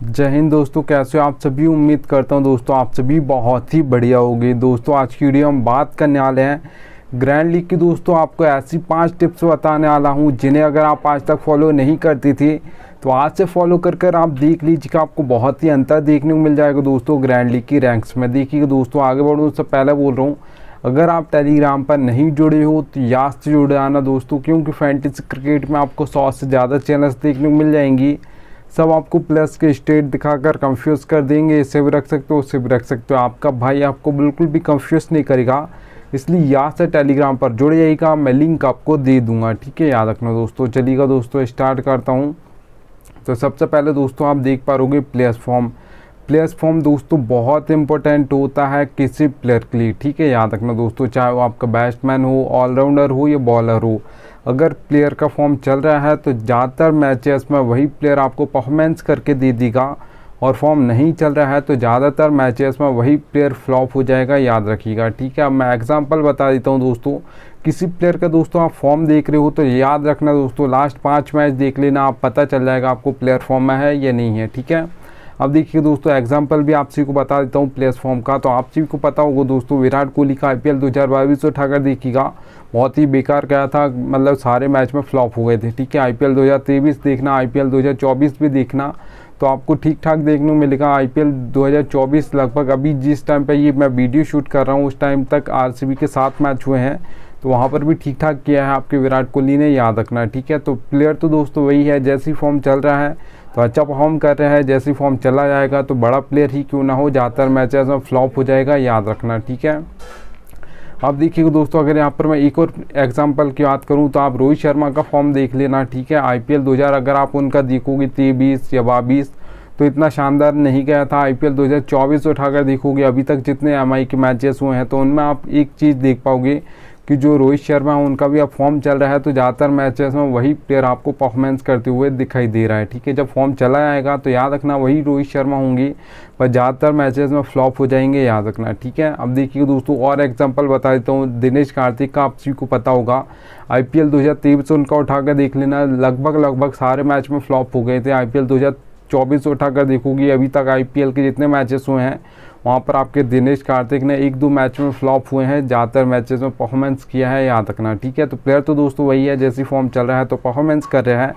जय हिंद दोस्तों, कैसे हो आप सभी। उम्मीद करता हूं दोस्तों आप सभी बहुत ही बढ़िया होगी। दोस्तों आज की वीडियो हम बात करने वाले हैं ग्रैंड लीग की। दोस्तों आपको ऐसी 5 टिप्स बताने वाला हूं जिन्हें अगर आप आज तक फॉलो नहीं करती थी तो आज से फॉलो कर आप देख लीजिए कि आपको बहुत ही अंतर देखने को मिल जाएगा दोस्तों ग्रैंड लीग की रैंक्स में। देखिए दोस्तों आगे बढ़ूँ उससे पहले बोल रहा हूँ, अगर आप टेलीग्राम पर नहीं जुड़े हो तो याद से जुड़ जाना दोस्तों, क्योंकि फैंटेसी क्रिकेट में आपको 100 से ज़्यादा चैनल्स देखने को मिल जाएंगी। सब आपको प्लस के स्टेट दिखाकर कंफ्यूज कर देंगे, इससे भी रख सकते हो उससे भी रख सकते हो। आपका भाई आपको बिल्कुल भी कंफ्यूज नहीं करेगा, इसलिए याद से टेलीग्राम पर जुड़ जाइएगा। मैं लिंक आपको दे दूंगा, ठीक है, याद रखना दोस्तों। चलिएगा दोस्तों स्टार्ट करता हूँ। तो सबसे पहले दोस्तों आप देख पा रहोगे प्लेयर्स फॉर्म। प्लेयर्स फॉर्म दोस्तों बहुत इंपॉर्टेंट होता है किसी प्लेयर के लिए, ठीक है, याद रखना दोस्तों। चाहे वो आपका बैट्समैन हो, ऑलराउंडर हो या बॉलर हो, अगर प्लेयर का फॉर्म चल रहा है तो ज़्यादातर मैचेस में वही प्लेयर आपको परफॉर्मेंस करके दे देगा, और फॉर्म नहीं चल रहा है तो ज़्यादातर मैचेस में वही प्लेयर फ्लॉप हो जाएगा, याद रखिएगा, ठीक है। अब मैं एग्जांपल बता देता हूँ दोस्तों। किसी प्लेयर का दोस्तों आप फॉर्म देख रहे हो तो याद रखना दोस्तों लास्ट 5 मैच देख लेना, आप पता चल जाएगा आपको प्लेयर फॉर्म में है या नहीं है, ठीक है। अब देखिए दोस्तों एग्जांपल भी आप सभी को बता देता हूँ प्लेयर्स फॉर्म का। तो आप सभी को पता होगा दोस्तों विराट कोहली का IPL 2022 उठाकर देखिएगा, बहुत ही बेकार गया था, मतलब सारे मैच में फ्लॉप हो गए थे, ठीक है। IPL 2023 देखना, IPL 2024 भी देखना तो आपको ठीक ठाक देखने को मिलेगा। IPL 2024 लगभग अभी जिस टाइम पे ये मैं वीडियो शूट कर रहा हूँ उस टाइम तक RCB के 7 मैच हुए हैं, तो वहाँ पर भी ठीक ठाक किया है आपके विराट कोहली ने, याद रखना, ठीक है। तो प्लेयर तो दोस्तों वही है, जैसी फॉर्म चल रहा है तो अच्छा परफॉर्म कर रहा है, जैसी फॉर्म चला जाएगा तो बड़ा प्लेयर ही क्यों ना हो ज़्यादातर मैचेस में फ्लॉप हो जाएगा, याद रखना, ठीक है। अब देखिए दोस्तों अगर यहाँ पर मैं एक और एग्जांपल की बात करूँ तो आप रोहित शर्मा का फॉर्म देख लेना, ठीक है। IPL 2000 अगर आप उनका देखोगे 23 या 22 तो इतना शानदार नहीं गया था। IPL 2024 उठाकर देखोगे अभी तक जितने MI के मैचेस हुए हैं तो उनमें आप एक चीज़ देख पाओगे कि जो रोहित शर्मा है उनका भी अब फॉर्म चल रहा है, तो ज़्यादातर मैचेस में वही प्लेयर आपको परफॉर्मेंस करते हुए दिखाई दे रहा है, ठीक है। जब फॉर्म चला आएगा तो याद रखना वही रोहित शर्मा होंगे, पर ज़्यादातर मैचेस में फ्लॉप हो जाएंगे, याद रखना, ठीक है। अब देखिए दोस्तों और एग्जांपल बता देता हूँ। दिनेश कार्तिक का आप सभी को पता होगा, IPL 2023 उनका उठाकर देख लेना, लगभग सारे मैच में फ्लॉप हो गए थे। IPL 2024 उठाकर देखोगी अभी तक IPL के जितने मैचेस हुए हैं वहाँ पर आपके दिनेश कार्तिक ने 1-2 मैच में फ्लॉप हुए हैं, ज़्यादातर मैचेस में परफॉर्मेंस किया है, याद रखना, ठीक है। तो प्लेयर तो दोस्तों वही है, जैसी फॉर्म चल रहा है तो परफॉर्मेंस कर रहा है,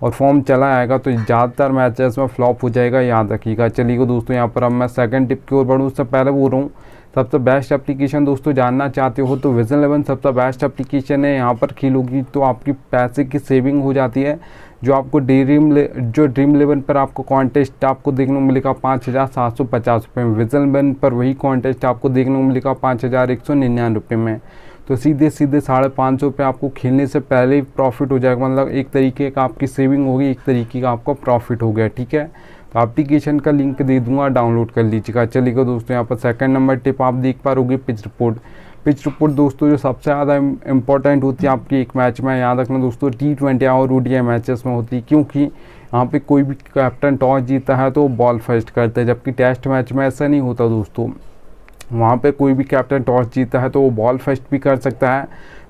और फॉर्म चला आएगा तो ज़्यादातर मैचेस में फ्लॉप हो जाएगा, याद रखिएगा। चलिए दोस्तों यहाँ पर अब मैं सेकंड टिप की ओर बढ़ूँ उससे पहले बोल रहा हूँ सबसे बेस्ट एप्लीकेशन दोस्तों जानना चाहते हो तो विजन 11 सबसे बेस्ट एप्लीकेशन है। यहाँ पर खेलोगी तो आपकी पैसे की सेविंग हो जाती है। जो आपको ड्रीम 11 पर आपको कॉन्टेस्ट आपको देखने को मिलेगा 5,750 रुपये में, विजन 11 पर वही कॉन्टेस्ट आपको देखने को मिलेगा 5,199 रुपये में। तो सीधे 550 रुपये आपको खेलने से पहले ही प्रॉफिट हो जाएगा, मतलब एक तरीके का आपकी सेविंग होगी, एक तरीके का आपका प्रॉफिट हो गया, ठीक है। तो एप्लीकेशन का लिंक दे दूंगा, डाउनलोड कर लीजिएगा। चलिएगा दोस्तों यहाँ पर सेकंड नंबर टिप आप देख पा रहोगे पिच रिपोर्ट। पिच रिपोर्ट दोस्तों जो सबसे ज़्यादा इंपॉर्टेंट होती है आपकी एक मैच में, याद रखना दोस्तों T20 और ODI मैचेस में होती है, क्योंकि यहाँ पे कोई भी कैप्टन टॉस जीता है तो बॉल फर्स्ट करता है, जबकि टेस्ट मैच में ऐसा नहीं होता दोस्तों। वहाँ पे कोई भी कैप्टन टॉस जीता है तो वो बॉल फर्स्ट भी कर सकता है,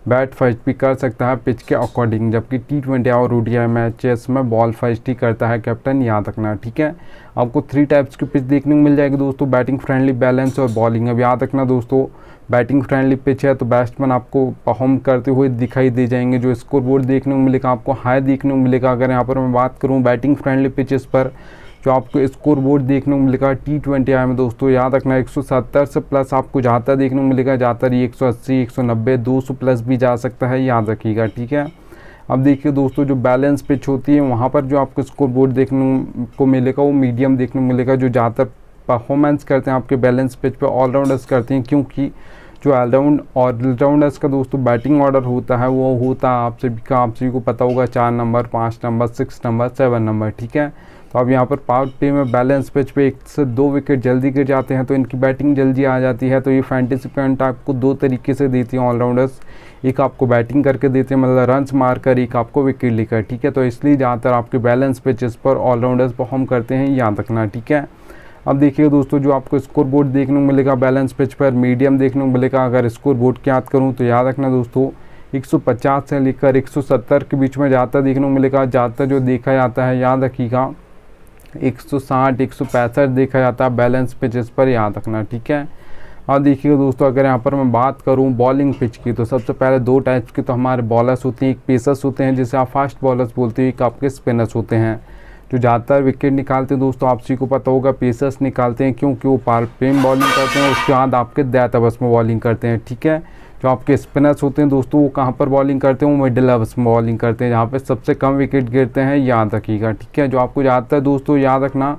बैट फर्स्ट भी कर सकता है पिच के अकॉर्डिंग, जबकि T20 और ODI मैचेस में बॉल फर्स्ट ही करता है कैप्टन, याद रखना, ठीक है। आपको 3 टाइप्स की पिच देखने को मिल जाएगी दोस्तों, बैटिंग फ्रेंडली, बैलेंस और बॉलिंग। अब याद रखना दोस्तों बैटिंग फ्रेंडली पिच है तो बैट्समैन आपको परफॉर्म करते हुए दिखाई दे जाएंगे, जो स्कोर बोर्ड देखने को मिलेगा आपको हाई देखने को मिलेगा। अगर यहाँ पर मैं बात करूँ बैटिंग फ्रेंडली पिचेस पर जो आपको स्कोर बोर्ड देखने को मिलेगा T20 में दोस्तों, याद रखना 170 से प्लस आपको ज़्यादातर देखने को मिलेगा, ज़्यादातर 180, 190, 200 प्लस भी जा सकता है, याद रखिएगा, ठीक है। अब देखिए दोस्तों जो बैलेंस पिच होती है वहाँ पर जो आपको स्कोर बोर्ड देखने को मिलेगा वो मीडियम देखने को मिलेगा, जो ज़्यादातर परफॉर्मेंस करते हैं आपके बैलेंस पिच पर ऑलराउंडर्स करते हैं, क्योंकि जो ऑलराउंडर्स का दोस्तों बैटिंग ऑर्डर होता है वो होता है आप सभी को पता होगा 4 नंबर, 5 नंबर, 6 नंबर, 7 नंबर, ठीक है। तो अब यहाँ पर पावर प्ले में बैलेंस पिच पे 1 से 2 विकेट जल्दी गिर जाते हैं तो इनकी बैटिंग जल्दी आ जाती है, तो ये फैंटेसी पॉइंट आपको 2 तरीके से देती हैं ऑलराउंडर्स, एक आपको बैटिंग करके देते हैं मतलब रन्स मार कर, एक आपको विकेट लेकर, ठीक है। तो इसलिए ज़्यादातर आपके बैलेंस पिचेस पर ऑलराउंडर्स परफॉर्म करते हैं, याद रखना, ठीक है। अब देखिए दोस्तों जो आपको स्कोर बोर्ड देखने को मिलेगा बैलेंस पिच पर मीडियम देखने को मिलेगा। अगर स्कोर बोर्ड की बात करूँ तो याद रखना दोस्तों 150 से लेकर 170 के बीच में ज़्यादातर देखने को मिलेगा। ज़्यादातर जो देखा जाता है याद रखिएगा 160 165 देखा जाता है बैलेंस पिचेस पर, याद रखना, ठीक है। और देखिए दोस्तों, अगर यहाँ पर मैं बात करूँ बॉलिंग पिच की, तो सबसे पहले 2 टाइप्स के तो हमारे बॉलर्स होते हैं, एक पेसर्स होते हैं जिसे आप फास्ट बॉलर्स बोलते हैं, एक आपके स्पिनर्स होते हैं जो ज़्यादातर विकेट निकालते हैं। दोस्तों आप सभी को पता होगा पेसर्स निकालते हैं क्योंकि वो पेम बॉलिंग करते हैं, उसके बाद आपके दैट अवर्स में बॉलिंग करते हैं, ठीक है। जो आपके स्पिनर्स होते हैं दोस्तों, वो कहाँ पर बॉलिंग करते हैं, वो मिडिल अवर्स में बॉलिंग करते हैं, जहाँ पे सबसे कम विकेट गिरते हैं, याद रखिएगा, ठीक है। जो आपको ज़्यादातर दोस्तों याद रखना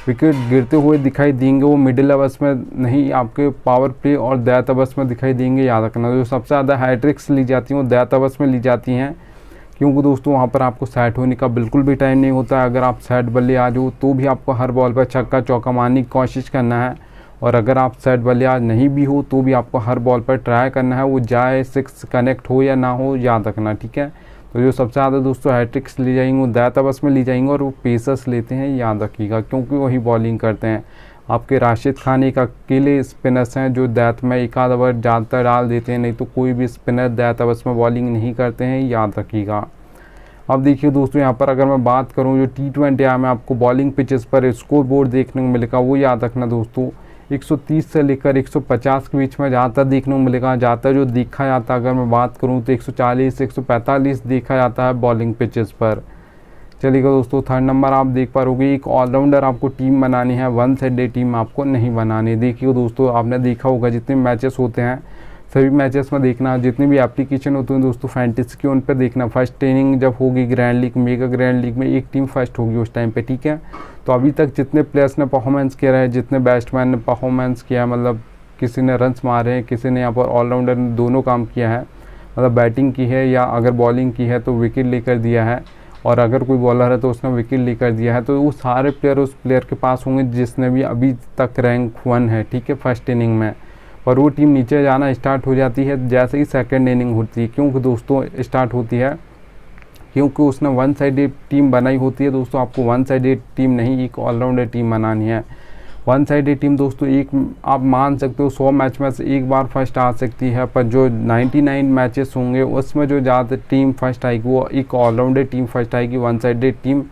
विकेट गिरते हुए दिखाई देंगे, वो मिडिल अवर्स में नहीं, आपके पावर प्ले और दैट अवर्स में दिखाई देंगे, याद रखना। जो सबसे ज़्यादा हैट्रिक्स ली जाती हैं वो दैट अवर्स में ली जाती हैं, क्योंकि दोस्तों वहाँ पर आपको सेट होने का बिल्कुल भी टाइम नहीं होता है। अगर आप सेट बल्लेबाज हो तो भी आपको हर बॉल पर छक्का चौका मारने की कोशिश करना है, और अगर आप सेट बल्लेबाज नहीं भी हो तो भी आपको हर बॉल पर ट्राई करना है, वो जाए 6 कनेक्ट हो या ना हो, याद रखना, ठीक है। तो जो सबसे ज़्यादा दोस्तों हैट्रिक्स ली जाएंगी वो दैट अवर्स में ली जाएंगे, और वो पेसर्स लेते हैं, याद रखिएगा, क्योंकि वही बॉलिंग करते हैं। आपके राशिद खान एक अकेले स्पिनर्स हैं जो दैट में एक आध ओवर ज़्यादातर डाल देते हैं, नहीं तो कोई भी स्पिनर दैट अवर्स में बॉलिंग नहीं करते हैं, याद रखिएगा। अब देखिए दोस्तों, यहाँ पर अगर मैं बात करूँ जो T20 में आपको बॉलिंग पिचेस पर स्कोर बोर्ड देखने को मिलेगा, वो याद रखना दोस्तों 130 से लेकर 150 के बीच में ज़्यादातर देखने को मिलेगा। ज़्यादातर जो देखा जाता है, अगर मैं बात करूँ तो 140 145 देखा जाता है बॉलिंग पिचेस पर। चलिएगा दोस्तों, 3rd नंबर आप देख पा रहोगे, एक ऑलराउंडर आपको टीम बनानी है, वन साइडेड टीम आपको नहीं बनानी। देखिए दोस्तों, आपने देखा होगा जितने मैचेस होते हैं सभी मैचेस में देखना, जितनी भी एप्लीकेशन होती हैं दोस्तों फैंटेसी की, उन पर देखना फर्स्ट इनिंग जब होगी grand league, mega grand league में एक टीम फर्स्ट होगी उस टाइम पे, ठीक है। तो अभी तक जितने प्लेयर्स ने परफॉर्मेंस किया है, जितने बैट्समैन ने परफॉर्मेंस किया है, मतलब किसी ने रन्स मारे हैं, किसी ने यहाँ पर ऑलराउंडर ने दोनों काम किया है, मतलब बैटिंग की है या अगर बॉलिंग की है तो विकेट लेकर दिया है, और अगर कोई बॉलर है तो उसने विकेट लेकर दिया है, तो वो सारे प्लेयर उस प्लेयर के पास होंगे जिसने भी अभी तक रैंक 1 है, ठीक है, फर्स्ट इनिंग में। और वो टीम नीचे जाना स्टार्ट हो जाती है जैसे ही सेकंड इनिंग होती है, क्योंकि दोस्तों स्टार्ट होती है, क्योंकि उसने वन साइडेड टीम बनाई होती है। दोस्तों आपको वन साइडेड टीम नहीं, एक ऑलराउंडर टीम बनानी है। वन साइडेड टीम दोस्तों एक आप मान सकते हो 100 मैच में से एक बार फर्स्ट आ सकती है, पर जो 99 मैचेस होंगे उसमें जो ज़्यादा टीम फर्स्ट आएगी वो एक ऑलराउंडर टीम फर्स्ट आएगी, वन साइडेड टीम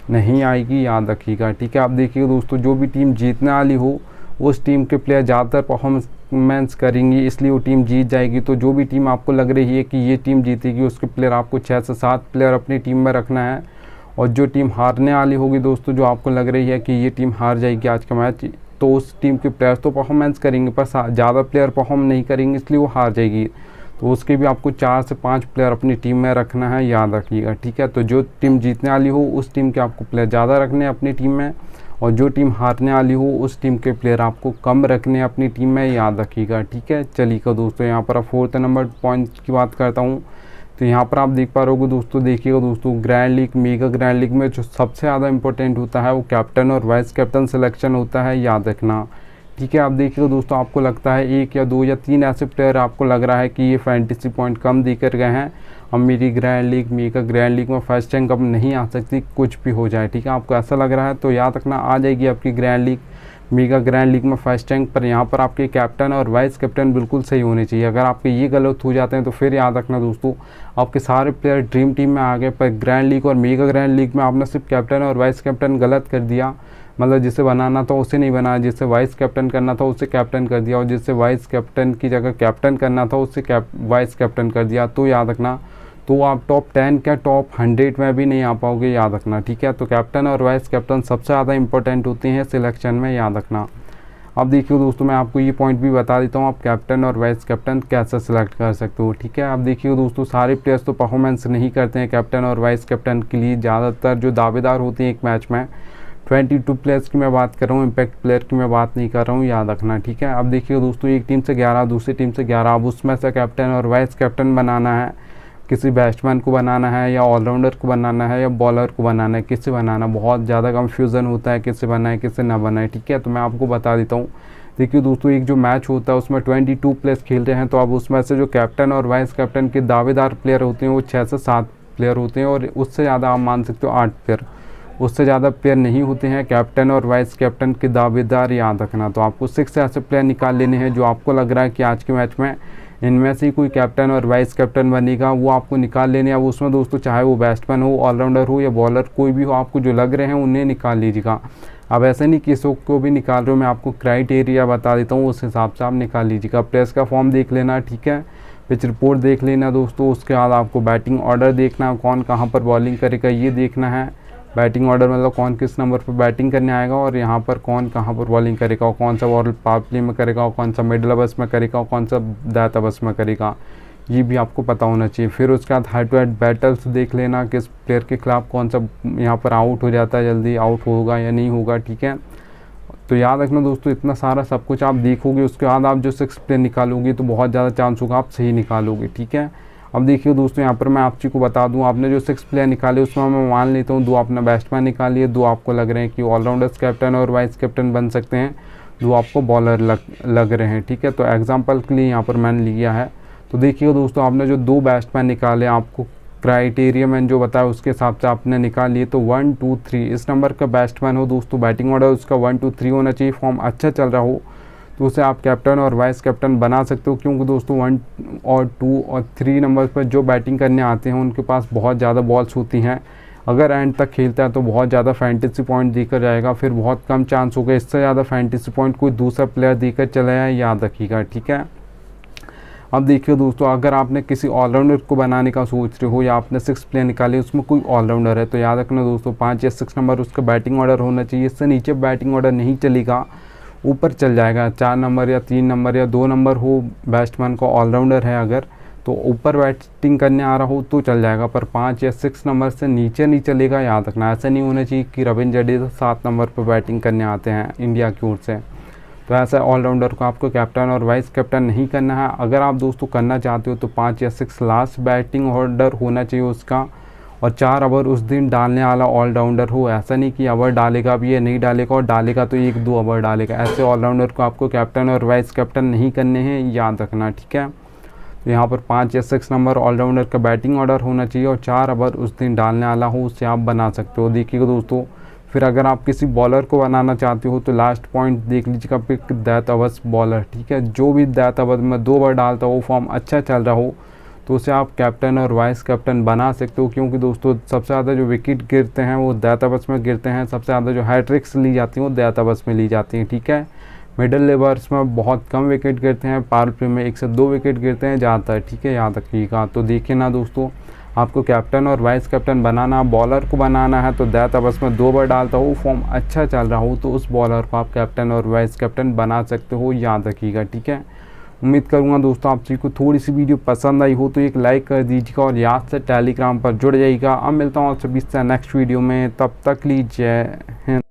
नहीं आएगी, याद रखिएगा, ठीक है। आप देखिए दोस्तों, जो भी टीम जीतने वाली हो उस टीम के प्लेयर ज़्यादातर परफॉर्मेंस करेंगी, इसलिए वो टीम जीत जाएगी। तो जो भी टीम आपको लग रही है कि ये टीम जीतेगी, उसके प्लेयर आपको 6 से 7 प्लेयर अपनी टीम में रखना है। और जो टीम हारने वाली होगी दोस्तों, जो आपको लग रही है कि ये टीम हार जाएगी आज का मैच, तो उस टीम के प्लेयर्स तो परफॉर्मेंस करेंगे पर ज़्यादा प्लेयर परफॉर्म नहीं करेंगे, इसलिए वो हार जाएगी। तो उसके भी आपको 4 से 5 प्लेयर अपनी टीम में रखना है, याद रखिएगा, ठीक है। तो जो टीम जीतने वाली हो उस टीम के आपको प्लेयर ज़्यादा रखने हैं अपनी टीम में, और जो टीम हारने वाली हो उस टीम के प्लेयर आपको कम रखने अपनी टीम में, याद रखिएगा, ठीक है। चलिएगा दोस्तों, यहाँ पर 4th नंबर पॉइंट की बात करता हूँ, तो यहाँ पर आप देख पा रहे हो दोस्तों, देखिएगा दोस्तों, grand league mega grand league में जो सबसे ज़्यादा इंपॉर्टेंट होता है वो कैप्टन और वाइस कैप्टन सिलेक्शन होता है, याद रखना, ठीक है। आप देखिएगा दोस्तों, आपको लगता है 1 या 2 या 3 ऐसे प्लेयर आपको लग रहा है कि ये फैंटेसी पॉइंट कम देकर गए हैं, अब मेरी grand league mega grand league में फर्स्ट रैंक अब नहीं आ सकती, कुछ भी हो जाए, ठीक है। आपको ऐसा लग रहा है तो याद रखना आ जाएगी आपकी grand league mega grand league में फर्स्ट रैंक, पर यहाँ पर आपके कैप्टन और वाइस कैप्टन बिल्कुल सही होने चाहिए। अगर आपके ये गलत हो जाते हैं तो फिर याद रखना दोस्तों, आपके सारे प्लेयर ड्रीम टीम में आ गए, पर ग्रैंड लीग और मेगा ग्रैंड लीग में आपने सिर्फ कैप्टन और वाइस कैप्टन गलत कर दिया, मतलब जिसे बनाना था उसे नहीं बनाया, जिसे वाइस कैप्टन करना था उसे कैप्टन कर दिया, और जिसे वाइस कैप्टन की जगह कैप्टन करना था उसे वाइस कैप्टन कर दिया, तो याद रखना तो आप टॉप 10 क्या टॉप 100 में भी नहीं आ पाओगे, याद रखना, ठीक है। तो कैप्टन और वाइस कैप्टन सबसे ज़्यादा इंपॉर्टेंट होते हैं सिलेक्शन में, याद रखना। अब देखिए दोस्तों, मैं आपको ये पॉइंट भी बता देता हूँ, आप कैप्टन और वाइस कैप्टन कैसे सिलेक्ट कर सकते हो, ठीक है। अब देखिए दोस्तों, सारे प्लेयर्स तो परफॉर्मेंस नहीं करते हैं कैप्टन और वाइस कैप्टन के लिए, ज़्यादातर जो दावेदार होते हैं एक मैच में 22 प्लेयर्स की मैं बात कर रहा हूँ, इम्पैक्ट प्लेयर की मैं बात नहीं कर रहा हूँ, याद रखना, ठीक है। अब देखिए दोस्तों, एक टीम से 11 दूसरी टीम से 11, अब उसमें से कैप्टन और वाइस कैप्टन बनाना है, किसी बैट्समैन को बनाना है या ऑलराउंडर को बनाना है या बॉलर को बनाना है, किसे बनाना, बहुत ज़्यादा कंफ्यूजन होता है किसे बनाए किसे ना बनाए, ठीक है। तो मैं आपको बता देता हूँ, देखिए दोस्तों, एक जो मैच होता है उसमें 22 प्लेयर्स खेल रहे हैं, तो अब उसमें से जो कैप्टन और वाइस कैप्टन के दावेदार प्लेयर होते हैं वो 6 से 7 प्लेयर होते हैं, और उससे ज़्यादा आप मान सकते हो 8 प्लेयर, उससे ज़्यादा प्लेयर नहीं होते हैं कैप्टन और वाइस कैप्टन के दावेदार, याद रखना। तो आपको 6 ऐसे प्लेयर निकाल लेने हैं जो आपको लग रहा है कि आज के मैच में इनमें से कोई कैप्टन और वाइस कैप्टन बनेगा, वो आपको निकाल लेने हैं। अब उसमें दोस्तों चाहे वो बैट्समैन हो, ऑलराउंडर हो या बॉलर, कोई भी हो, आपको जो लग रहे हैं उन्हें निकाल लीजिएगा। अब ऐसे नहीं किसी को भी निकाल रहे हो, मैं आपको क्राइटेरिया बता देता हूँ, उस हिसाब से आप निकाल लीजिएगा। प्लेयर्स का फॉर्म देख लेना, ठीक है, पिच रिपोर्ट देख लेना दोस्तों। उसके बाद आपको बैटिंग ऑर्डर देखना, कौन कहाँ पर बॉलिंग करेगा ये देखना है। बैटिंग ऑर्डर मतलब कौन किस नंबर पर बैटिंग करने आएगा और यहाँ पर कौन कहाँ पर बॉलिंग करेगा, और कौन सा बॉल पावर प्ले में करेगा, और कौन सा मिडल ओवर्स में करेगा, और कौन सा डेथ ओवर्स में करेगा, ये भी आपको पता होना चाहिए। फिर उसके बाद हेड टू हेड बैटल्स देख लेना, किस प्लेयर के खिलाफ कौन सा यहाँ पर आउट हो जाता है, जल्दी आउट होगा या नहीं होगा, ठीक है। तो याद रखना दोस्तों, इतना सारा सब कुछ आप देखोगे, उसके बाद आप जो 6 प्लेयर निकालोगे तो बहुत ज़्यादा चांस होगा आप सही निकालोगे, ठीक है। अब देखिए दोस्तों, यहाँ पर मैं आप जी को बता दूँ, आपने जो 6 प्लेयर निकाले उसमें मैं मान लेता हूँ 2 आपने बैट्समैन निकालिए, 2 आपको लग रहे हैं कि ऑलराउंडर्स कैप्टन और वाइस कैप्टन बन सकते हैं, 2 आपको बॉलर लग रहे हैं, ठीक है। तो एग्जाम्पल के लिए यहाँ पर मैंने लिया है। तो देखिए दोस्तों, आपने जो 2 बैट्समैन निकाले, आपको क्राइटेरिया मैंने जो बताया उसके हिसाब से आपने निकाल लिए। तो 1 2 3 इस नंबर का बैट्समैन हो दोस्तों, बैटिंग ऑर्डर उसका 1 2 3 होना चाहिए, फॉर्म अच्छा चल रहा हो तो उसे आप कैप्टन और वाइस कैप्टन बना सकते हो। क्योंकि दोस्तों 1 और 2 और 3 नंबर पर जो बैटिंग करने आते हैं उनके पास बहुत ज़्यादा बॉल्स होती हैं, अगर एंड तक खेलता है तो बहुत ज़्यादा फैंटेसी पॉइंट देकर जाएगा, फिर बहुत कम चांस होगा इससे ज़्यादा फैंटेसी पॉइंट कोई दूसरा प्लेयर देकर चला जाए, याद रखिएगा, ठीक है। अब देखिए दोस्तों, अगर आपने किसी ऑलराउंडर को बनाने का सोच रहे हो या आपने 6 प्लेयर निकाले उसमें कोई ऑलराउंडर है, तो याद रखना दोस्तों 5 या 6 नंबर उसका बैटिंग ऑर्डर होना चाहिए। इससे नीचे बैटिंग ऑर्डर नहीं चलेगा, ऊपर चल जाएगा। 4 नंबर या 3 नंबर या 2 नंबर हो बैट्समैन का ऑलराउंडर है अगर, तो ऊपर बैटिंग करने आ रहा हो तो चल जाएगा, पर 5 या 6 नंबर से नीचे नहीं चलेगा, याद रखना। ऐसा नहीं होना चाहिए कि रविंद्र जडेजा 7 नंबर पर बैटिंग करने आते हैं इंडिया की ओर से, तो ऐसा ऑलराउंडर को आपको कैप्टन और वाइस कैप्टन नहीं करना है। अगर आप दोस्तों करना चाहते हो तो 5 या 6 लास्ट बैटिंग ऑर्डर होना चाहिए उसका, और 4 ओवर उस दिन डालने वाला ऑलराउंडर हो। ऐसा नहीं कि ओवर डालेगा भी या नहीं डालेगा, और डालेगा तो 1-2 ओवर डालेगा, ऐसे ऑलराउंडर को आपको कैप्टन और वाइस कैप्टन नहीं करने हैं, याद रखना, ठीक है। तो यहाँ पर 5 या 6 नंबर ऑलराउंडर का बैटिंग ऑर्डर होना चाहिए, और 4 ओवर उस दिन डालने वाला हो, उससे आप बना सकते हो। देखिएगा दोस्तों, फिर अगर आप किसी बॉलर को बनाना चाहते हो तो लास्ट पॉइंट देख लीजिएगा, पिक डेथ ओवर्स बॉलर, ठीक है। जो भी डेथ ओवर में 2 ओवर डालता हो, फॉर्म अच्छा चल रहा हो, तो उसे आप कैप्टन और वाइस कैप्टन बना सकते हो। क्योंकि दोस्तों सबसे ज़्यादा जो विकेट गिरते हैं वो डेथ ओवर्स में गिरते हैं, सबसे ज़्यादा जो हैट्रिक्स ली जाती हैं वो डेथ ओवर्स में ली जाती हैं, ठीक है। मिडल ओवर्स में बहुत कम विकेट गिरते हैं, पावर प्ले में 1 से 2 विकेट गिरते हैं ज़्यादातर, ठीक है, याद रखिएगा। तो देखिए ना दोस्तों, आपको कैप्टन और वाइस कैप्टन बनाना, बॉलर को बनाना है तो डेथ ओवर्स में 2 ओवर डालता हो, फॉर्म अच्छा चल रहा हो, तो उस बॉलर को आप कैप्टन और वाइस कैप्टन बना सकते हो, याद रखिएगा, ठीक है। उम्मीद करूंगा दोस्तों आप सभी को थोड़ी सी वीडियो पसंद आई हो तो एक लाइक कर दीजिएगा, और याद से टेलीग्राम पर जुड़ जाइएगा। अब मिलता हूँ आप सभी से नेक्स्ट वीडियो में, तब तक लीजिए।